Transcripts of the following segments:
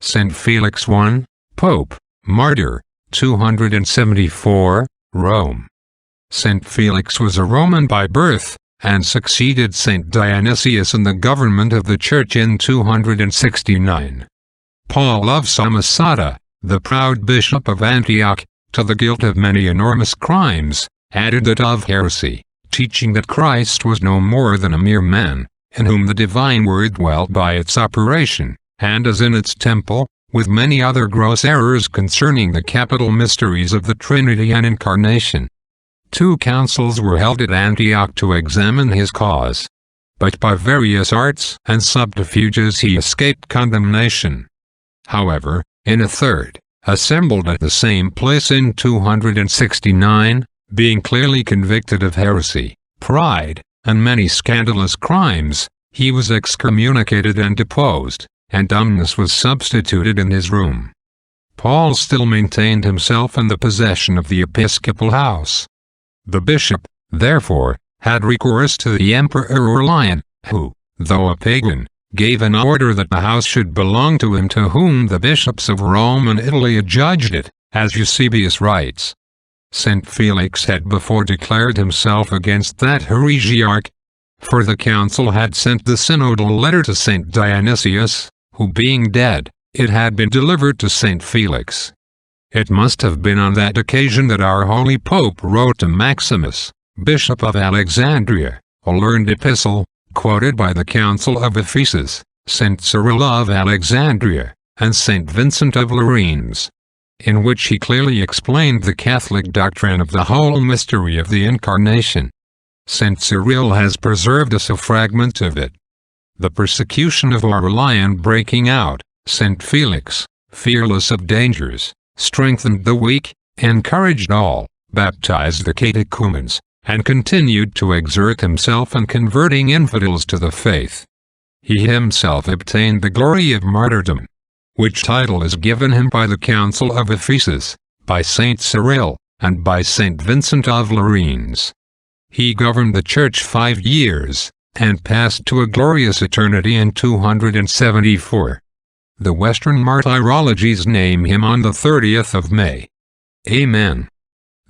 St. Felix I, Pope, Martyr, 274, Rome. St. Felix was a Roman by birth, and succeeded St. Dionysius in the government of the Church in 269. Paul of Samosata, the proud bishop of Antioch, to the guilt of many enormous crimes, added that of heresy, teaching that Christ was no more than a mere man, in whom the divine word dwelt by its operation, and as in its temple, with many other gross errors concerning the capital mysteries of the Trinity and Incarnation. 2 councils were held at Antioch to examine his cause. But by various arts and subterfuges he escaped condemnation. However, in a third, assembled at the same place in 269, being clearly convicted of heresy, pride, and many scandalous crimes, he was excommunicated and deposed, and dumbness was substituted in his room. Paul still maintained himself in the possession of the episcopal house. The bishop, therefore, had recourse to the Emperor Aurelian, who, though a pagan, gave an order that the house should belong to him, to whom the bishops of Rome and Italy adjudged it, as Eusebius writes. St. Felix had before declared himself against that heresiarch, for the council had sent the synodal letter to St. Dionysius, who being dead, it had been delivered to St. Felix. It must have been on that occasion that our holy Pope wrote to Maximus, Bishop of Alexandria, a learned epistle, quoted by the Council of Ephesus, St. Cyril of Alexandria, and St. Vincent of Lerins, in which he clearly explained the Catholic doctrine of the whole mystery of the Incarnation. St. Cyril has preserved us a fragment of it. The persecution of Aurelian breaking out, St. Felix, fearless of dangers, strengthened the weak, encouraged all, baptized the catechumens, and continued to exert himself in converting infidels to the faith. He himself obtained the glory of martyrdom, which title is given him by the Council of Ephesus, by St. Cyril, and by St. Vincent of Lerins. He governed the Church 5 years, and passed to a glorious eternity in 274. The Western martyrologies name him on the 30th of May. Amen.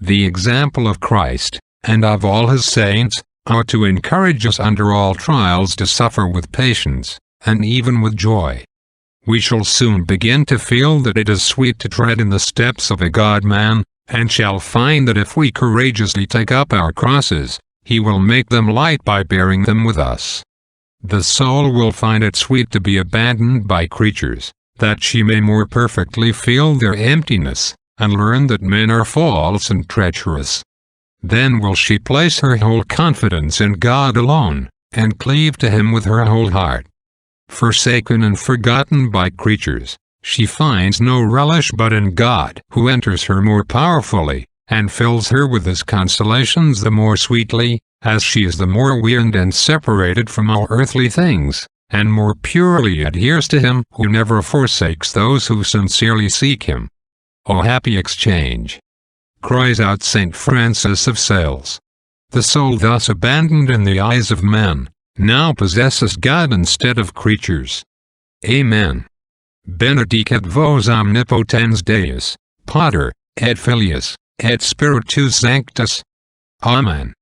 The example of Christ, and of all his saints, ought to encourage us under all trials to suffer with patience, and even with joy. We shall soon begin to feel that it is sweet to tread in the steps of a God-man, and shall find that if we courageously take up our crosses, he will make them light by bearing them with us. The soul will find it sweet to be abandoned by creatures, that she may more perfectly feel their emptiness, and learn that men are false and treacherous. Then will she place her whole confidence in God alone, and cleave to him with her whole heart. Forsaken and forgotten by creatures, she finds no relish but in God, who enters her more powerfully, and fills her with his consolations the more sweetly, as she is the more weaned and separated from all earthly things, and more purely adheres to him who never forsakes those who sincerely seek him. O happy exchange! Cries out St. Francis of Sales. The soul thus abandoned in the eyes of men, now possesses God instead of creatures. Amen. Benedicat vos omnipotens Deus, Pater, et Filius, et Spiritus Sanctus. Amen.